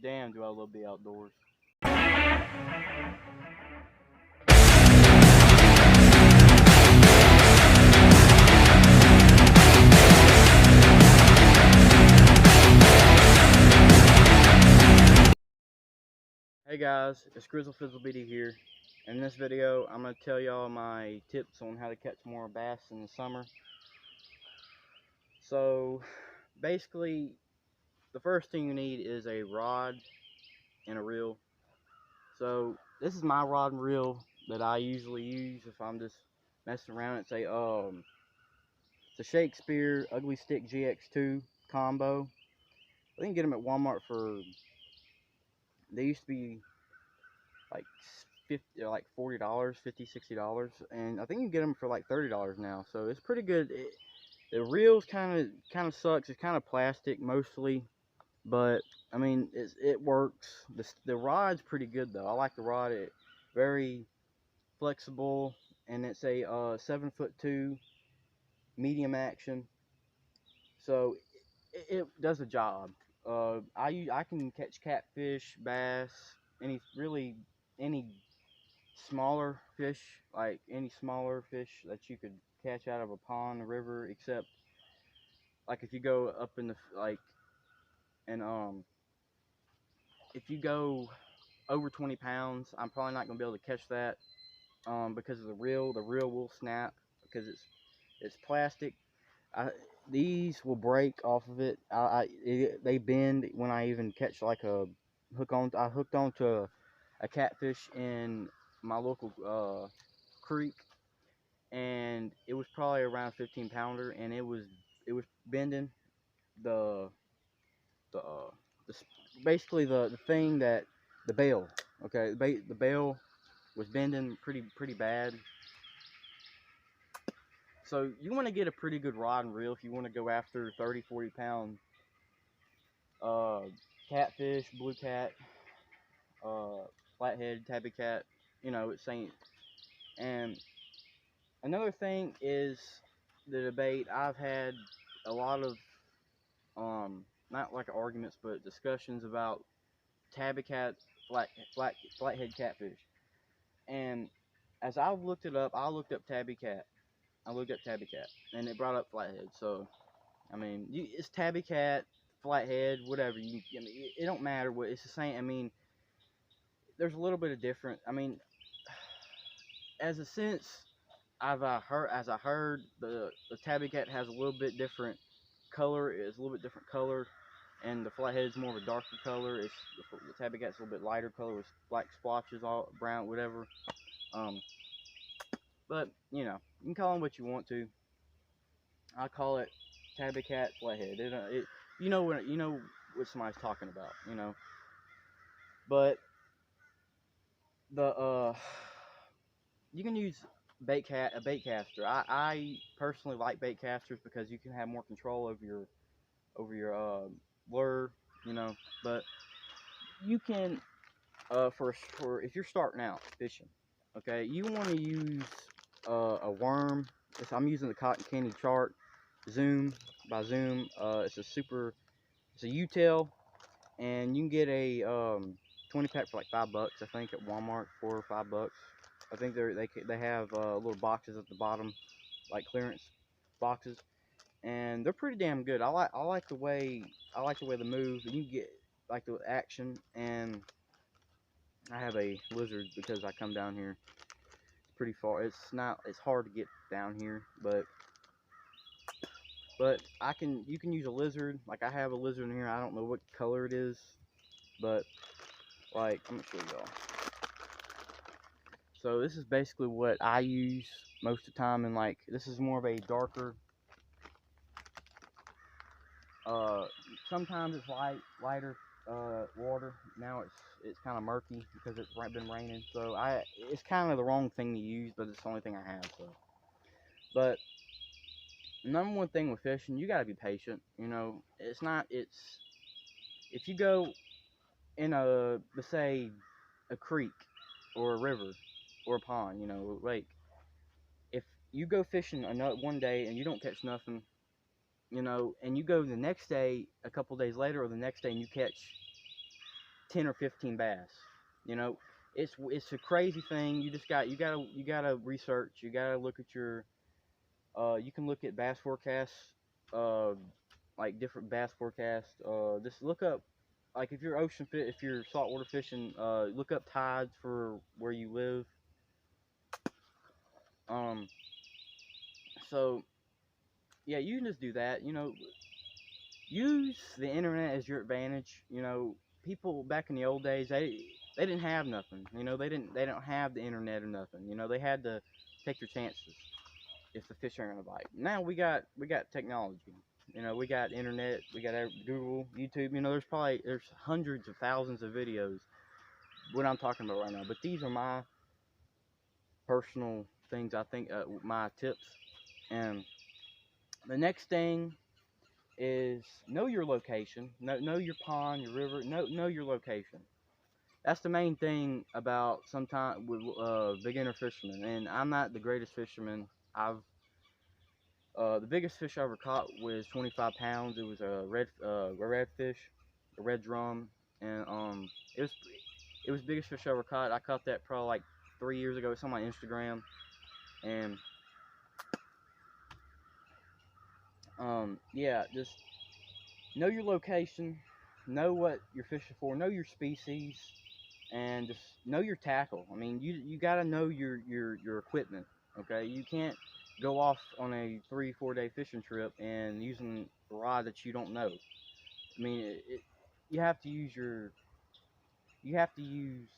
Damn, do I love the outdoors. Hey guys, it's Grizzle Fizzle BD here. In this video, I'm going to tell y'all my tips on how to catch more bass in the summer. So, basically, the first thing you need is a rod and a reel. So, this is my rod and reel that I usually use if I'm just messing around. It's a Shakespeare Ugly Stick GX2 combo. I think you can get them at Walmart for, they used to be like 50, like $40, $50, $60, and I think you can get them for like $30 now. So it's pretty good. The reels kind of sucks. It's kind of plastic mostly, but I mean it works. The rod's pretty good though. I like the rod. It's very flexible, and it's a 7'2" medium action. So it does the job. I can catch catfish, bass, any smaller fish, like any smaller fish that you could catch out of a pond or river, except like if you go up in the and if you go over 20 pounds, I'm probably not gonna be able to catch that because of the reel. The reel will snap because it's plastic. These will break off of it. They bend when I even catch like a hook on. I hooked onto a catfish in my local creek, and it was probably around a 15 pounder, and it was bending the the, uh, the basically the thing that the bail. Okay, the bail was bending pretty bad. So you want to get a pretty good rod and reel if you want to go after 30-40 pound uh, catfish, blue cat, flathead, tabby cat. You know, it's saying. And another thing is the debate. I've had a lot of not like arguments, but discussions about tabby cat, flathead catfish. And as I've looked it up, I looked up tabby cat. I looked up tabby cat, and it brought up flathead. So I mean, it's tabby cat, flathead, whatever. I mean, it don't matter what it's the same. I mean, there's a little bit of different. I mean, as a sense, as I heard, the tabby cat has a little bit different color. It's a little bit different color, and the flathead is more of a darker color. The tabby cat's a little bit lighter color with black splotches, all brown, whatever. Um, but you know, you can call them what you want to. I call it tabby cat flathead. You know what somebody's talking about. You know, but the you can use a bait caster. I personally like bait casters because you can have more control over your lure, you know. But you can for if you're starting out fishing, okay, you want to use a worm. I'm using the cotton candy chart Zoom by Zoom. It's a U-tail, and you can get a 20 pack for like $5, I think, at Walmart, $4 or $5. I think they have little boxes at the bottom, like clearance boxes, and they're pretty damn good. I like the way they move, and you get like the action. And I have a lizard because I come down here. It's pretty far. It's hard to get down here, but you can use a lizard. Like I have a lizard in here. I don't know what color it is, but like I'm gonna show y'all. So this is basically what I use most of the time, and like this is more of a darker. Sometimes it's lighter water. Now it's kind of murky because it's been raining. So it's kind of the wrong thing to use, but it's the only thing I have. So, but number one thing with fishing, you gotta be patient. You know, it's if you go in let's say a creek or a river or a pond, you know, lake. If you go fishing one day and you don't catch nothing, you know, and you go the next day, a couple days later, or the next day, and you catch 10 or 15 bass. You know, it's a crazy thing. You gotta research. You gotta look at your you can look at bass forecasts, uh, like different bass forecasts. Just look up, like if you're if you're saltwater fishing, look up tides for where you live. Um, so yeah, you can just do that. You know, use the internet as your advantage. You know, people back in the old days, they didn't have nothing. You know, they don't have the internet or nothing. You know, they had to take their chances if the fish aren't gonna bite. Now we got technology. You know, we got internet, we got Google, YouTube. You know, there's hundreds of thousands of videos. What I'm talking about right now, but these are my personal things. I think my tips. And the next thing is know your location. Know your pond, your river. Know your location. That's the main thing about sometimes with beginner fishermen. And I'm not the greatest fisherman. The biggest fish I ever caught was 25 pounds. It was a redfish, a red drum, and it was the biggest fish I ever caught. I caught that probably like 3 years ago. It's on my Instagram, and yeah, just know your location, know what you're fishing for, know your species, and just know your tackle. I mean, you gotta know your equipment. Okay, you can't go off on a 3-4 day fishing trip and using a rod that you don't know. I mean, you have to use you have to use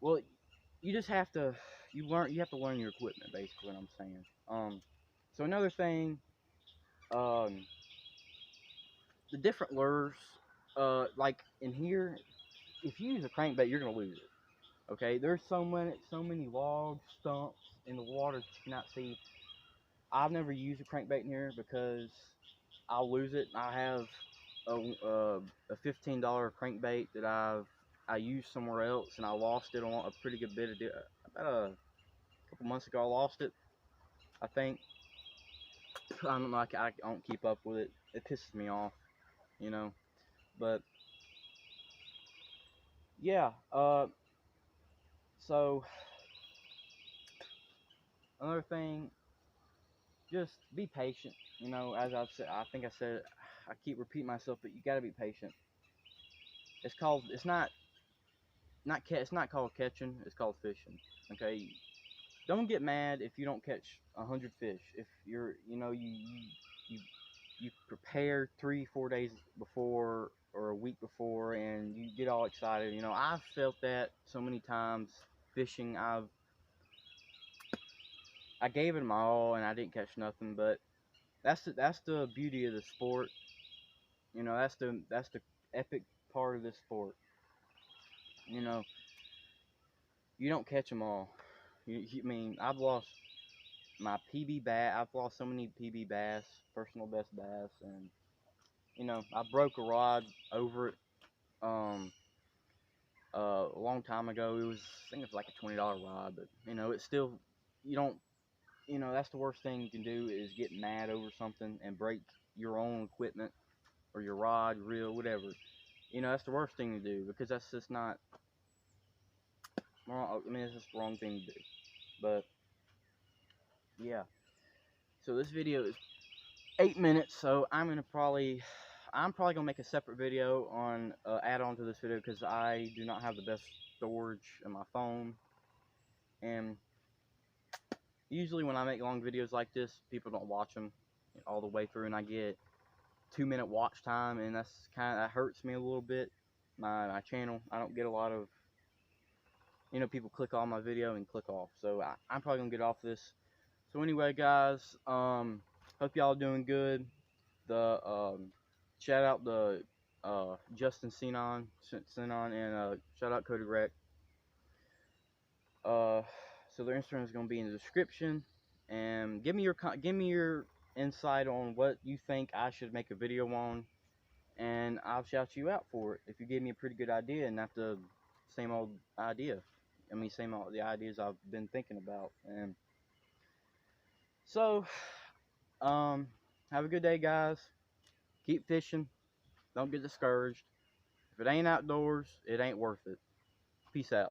well, you just have to you have to learn your equipment, basically what I'm saying. So another thing, um the different lures, like in here, if you use a crankbait, you're gonna lose it. Okay, there's so many logs, stumps in the water that you cannot see. I've never used a crankbait in here because I'll lose it. I have a $15 crankbait that I used somewhere else, and I lost it on a pretty good bit of about a couple months ago. I lost it, I think. I don't know. I don't keep up with it. It pisses me off, you know. But yeah. So another thing, just be patient. You know, as I've said, I think I said, I keep repeating myself, but you gotta be patient. It's not called catching. It's called fishing. Okay. Don't get mad if you don't catch 100 fish. If you you prepare 3-4 days before or a week before, and you get all excited. You know, I've felt that so many times fishing. I gave it my all and I didn't catch nothing, but that's the beauty of the sport. You know, that's the epic part of this sport. You know, you don't catch them all. I mean, I've lost my PB bass. I've lost so many PB bass, personal best bass, and you know, I broke a rod over it. Um, a long time ago. I think it was like a $20 rod, but you know, it's still, you don't, you know, that's the worst thing you can do is get mad over something and break your own equipment or your rod, reel, whatever. You know, that's the worst thing to do because that's just not wrong. I mean, it's just the wrong thing to do. But yeah, so this video is 8 minutes, so I'm probably gonna make a separate video on add on to this video because I do not have the best storage in my phone, and usually when I make long videos like this, people don't watch them all the way through, and I get 2-minute watch time, and that hurts me a little bit. My channel, I don't get a lot of, you know, people click on my video and click off, so I'm probably gonna get off this. So anyway, guys, hope y'all doing good. The shout out the justyceanan, and shout out Cody Rec. So their Instagram is gonna be in the description, and give me your insight on what you think I should make a video on, and I'll shout you out for it if you give me a pretty good idea and not the same old idea. I mean, same old the ideas I've been thinking about. And so, have a good day, guys. Keep fishing. Don't get discouraged. If it ain't outdoors, it ain't worth it. Peace out.